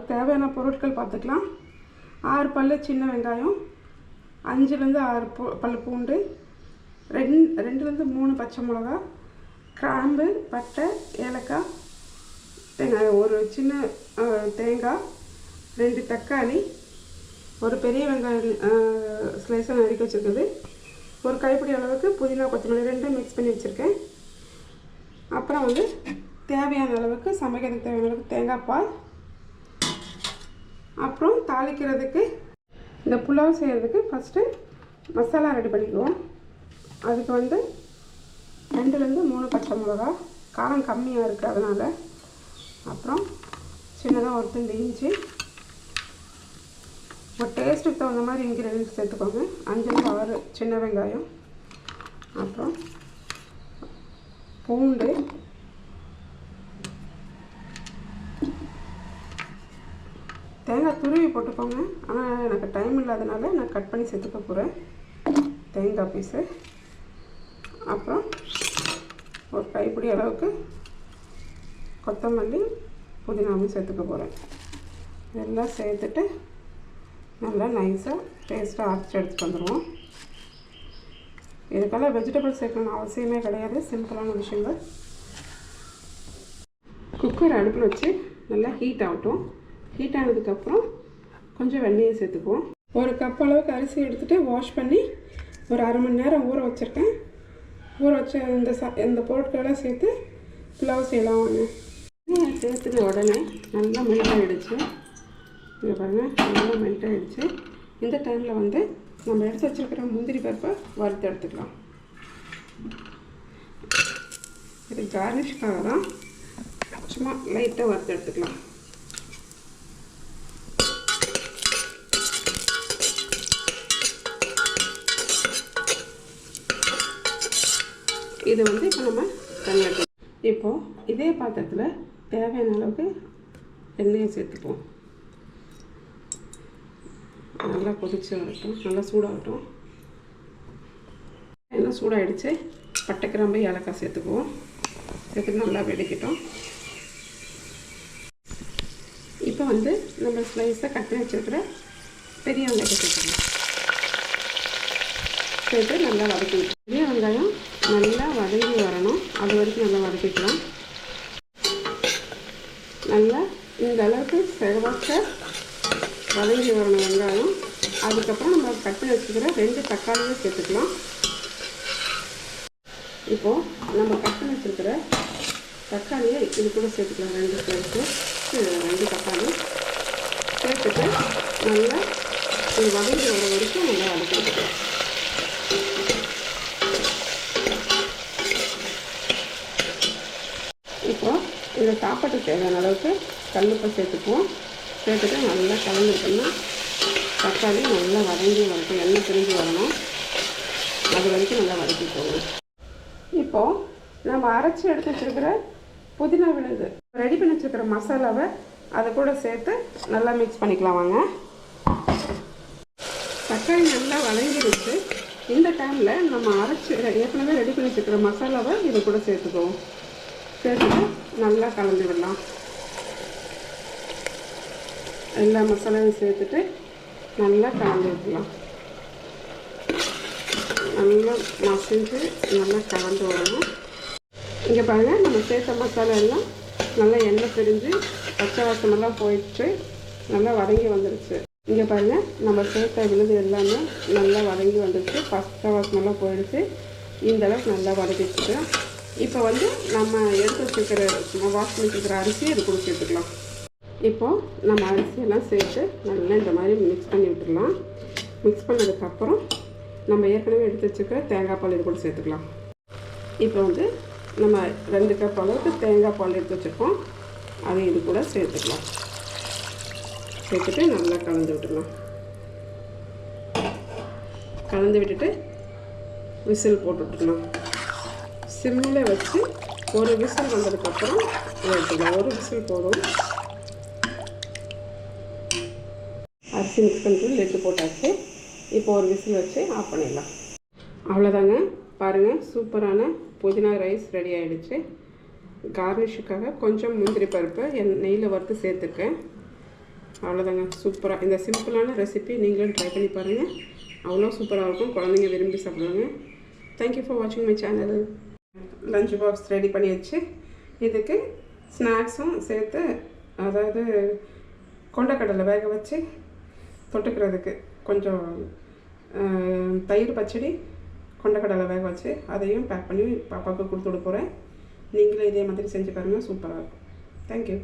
அதுக்கு தேவையான பொருட்கள் பார்த்துக்கலாம். 6 பல்லு சின்ன வெங்காயம், 5லேருந்து 6 பல்லு பூண்டு, 2லேருந்து 3 பச்சை மிளகா, கிராம்பு, பட்டை, ஏலக்காய், தேங்காய், ஒரு சின்ன தேங்காய், 2 தக்காளி, ஒரு பெரிய வெங்காயம் ஸ்லைஸாக நறுக்கி வச்சுருக்குது, ஒரு கைப்பிடி அளவுக்கு புதினா கொத்தமல்லி 2 மிக்ஸ் பண்ணி வச்சுருக்கேன். அப்புறம் வந்து தேவையான அளவுக்கு சமைக்கிறதுக்கு தேவையான அளவுக்கு தேங்காய் பால். அப்புறம் தாளிக்கிறதுக்கு இந்த புலாவ் செய்கிறதுக்கு ஃபஸ்ட்டு மசாலா ரெடி பண்ணிக்குவோம். அதுக்கு வந்து 2லேருந்து 3 பச்சை மிளகா, காரம் கம்மியாக இருக்குது அதனால். அப்புறம் சின்னதாக ஒரு துண்டு இஞ்சி, ஒரு டேஸ்ட்டுக்கு தகுந்த மாதிரி இன்க்ரீடியன்ஸ் சேர்த்துக்கோங்க. 5லேருந்து 6 சின்ன வெங்காயம், அப்புறம் பூண்டு, தேங்காய் துருவி போட்டுக்கோங்க. ஆனால் எனக்கு டைம் இல்லாதனால நான் கட் பண்ணி சேர்த்துக்க போகிறேன் தேங்காய் பீஸு. அப்புறம் ஒரு கைப்பிடி அளவுக்கு கொத்தமல்லி புதினாவும் சேர்த்துக்க போகிறேன். இதெல்லாம் சேர்த்துட்டு நல்லா நைஸாக பேஸ்ட்டாக அரைச்சி எடுத்துகிட்டு வந்துடுவோம். இதுக்கெல்லாம் வெஜிடபிள்ஸ் சேர்க்கணும்னு அவசியமே கிடையாது, சிம்பிளான விஷயங்கள். குக்கர் அடுப்பில் வச்சு நல்லா ஹீட் ஆகட்டும். ஹீட் ஆனதுக்கப்புறம் கொஞ்சம் வெண்ணெயை சேர்த்துக்குவோம். ஒரு கப் அளவுக்கு அரிசி எடுத்துகிட்டு வாஷ் பண்ணி ஒரு அரை மணி நேரம் ஊற வச்சுருக்கேன். ஊற வச்ச இந்த பொருட்களெல்லாம் சேர்த்து புலாவ் செய்யலாம். வாங்க. சேர்த்துட்டு உடனே நல்லா மெல்ட் ஆகிடுச்சு. இங்கே பாருங்கள், நல்லா மெல்ட் ஆகிடுச்சு. இந்த டைமில் வந்து நம்ம எடுத்து வச்சுருக்கிற முந்திரி பருப்பை வறுத்து எடுத்துக்கலாம். இது கார்னிஷ்காக தான், சும்மா லைட்டாக வறுத்து எடுத்துக்கலாம். இது வந்து இப்போ நம்ம தனியாக இப்போது இதே பாத்திரத்தில் தேவையான அளவுக்கு எண்ணெயை சேர்த்துப்போம். நல்லா கொதிச்சு வரட்டும், நல்லா சூடாகட்டும். எண்ணெய் சூடாகிடுச்சு. பட்டை, கிராம்பு, ஏலக்காய் சேர்த்துக்குவோம். சேர்த்துட்டு நல்லா வெடிக்கட்டும். இப்போ வந்து நம்ம ஸ்லைஸாக கட் பண்ணி வச்சுருக்கிற பெரிய வெங்காயத்தை சேர்த்துக்கலாம். சேர்த்து நல்லா வதக்கிக்கலாம். பெரிய வெங்காயம் நல்லா வதங்கி வரணும், அது வரைக்கும் நல்லா வதக்கிக்கலாம். நல்லா இந்த அளவுக்கு செவக்க வதங்கி வரணும் வெங்காயம். அதுக்கப்புறம் நம்ம கட் பண்ணி வச்சுக்கிற 2 தக்காளியும் சேர்த்துக்கலாம். இப்போது நம்ம கட் பண்ணி வச்சுருக்கிற தக்காளியை இது கூட சேர்த்துக்கலாம். 2 ஸ்லைஸு 2 தக்காளி சேர்த்துட்டு நல்லா இது வதங்கி வர வரைக்கும் நல்லா வதக்கிக்கலாம். இப்போது இந்த சாப்பாட்டுக்கு தேவையான அளவுக்கு கல்லுப்பை சேர்த்துக்குவோம். சேர்த்துட்டு நல்லா கலந்துட்டோம்னா தக்காளி நல்லா வதங்கி வரட்டும், எண்ணெய் பிரிஞ்சு வரணும், அது வரைக்கும் நல்லா வதக்கிக்கோங்க. இப்போது நம்ம அரைச்சி எடுத்து வச்சுருக்கிற புதினா விழுது ரெடி பண்ணி வச்சுருக்கிற மசாலாவை அதை கூட சேர்த்து நல்லா மிக்ஸ் பண்ணிக்கலாம். வாங்க. தக்காளி நல்லா வதங்கிடுச்சு. இந்த டைமில் நம்ம அரைச்சி ஏற்கனவே ரெடி பண்ணி வச்சுருக்கிற மசாலாவை இது கூட சேர்த்துக்குவோம். சேர்த்துட்டு நல்லா கலந்து விடலாம். எல்லா மசாலாவையும் சேர்த்துட்டு நல்லா கலந்து விடலாம். நல்லா மசிஞ்சு நல்லா கலந்து வரணும். இங்கே பாருங்கள், நம்ம சேர்த்த மசாலா எல்லாம் நல்லா எண்ணெய் பிரிஞ்சு பச்சை வாசமெல்லாம் போயிடுச்சு, நல்லா வதங்கி வந்துடுச்சு. இங்கே பாருங்கள், நம்ம சேர்த்த விழுது எல்லாமே நல்லா வதங்கி வந்துடுச்சு, பச்சை வாசமெல்லாம் போயிடுச்சு. இந்த அளவுக்கு நல்லா வதக்கிடுச்சு. இப்போ வந்து நம்ம எடுத்து வச்சுருக்கிற வாஷ் பண்ணி வச்சுருக்கிற அரிசி இது கூட சேர்த்துக்கலாம். இப்போது நம்ம அரிசியெல்லாம் சேர்த்து நல்லா இந்த மாதிரி மிக்ஸ் பண்ணி விட்டுடலாம். மிக்ஸ் பண்ணதுக்கப்புறம் நம்ம ஏற்கனவே எடுத்து வச்சுருக்கிற தேங்காய் பால் இது கூட சேர்த்துக்கலாம். இப்போ வந்து நம்ம 2 கப் அளவுக்கு தேங்காய் பால் எடுத்து வச்சுருக்கோம், அதை இது கூட சேர்த்துக்கலாம். சேர்த்துட்டு நல்லா கலந்து விட்டுடலாம். கலந்து விட்டுட்டு விசில் போட்டு விட்டுக்கலாம். சிம்மில் வச்சு ஒரு விசில் வந்ததுக்கப்புறம் எடுத்துக்கலாம். ஒரு விசில் போதும். அரிசி மிக்ஸ் பண்ணிட்டு லெட்டு போட்டாச்சு. இப்போ ஒரு விசில் வச்சு ஆஃப் பண்ணிடலாம். அவ்வளோதாங்க. பாருங்கள், சூப்பரான புதினா ரைஸ் ரெடி ஆகிடுச்சு. கார்னிஷுக்காக கொஞ்சம் முந்திரி பருப்பு நெய்யில் வறுத்து சேர்த்துருக்கேன். அவ்வளோதாங்க. சூப்பராக இந்த சிம்பிளான ரெசிபி நீங்களும் ட்ரை பண்ணி பாருங்கள். அவ்வளோ சூப்பராக இருக்கும். குழந்தைங்க விரும்பி சாப்பிடுவாங்க. தேங்க்யூ ஃபார் வாட்சிங் my channel. Lunch box ready பண்ணியாச்சு. இதுக்கு ஸ்நாக்ஸும் சேர்த்து, அதாவது கொண்டக்கடலை வேக வச்சு தொட்டுக்கிறதுக்கு கொஞ்சம் தயிர் பச்சடி, கொண்டக்கடலை வேக வச்சு அதையும் பேக் பண்ணி பாப்பாவுக்கு கொடுத்து விட போகிறேன். நீங்களும் இதே மாதிரி செஞ்சு பாருங்கள். சூப்பராக இருக்கும். தேங்க்யூ.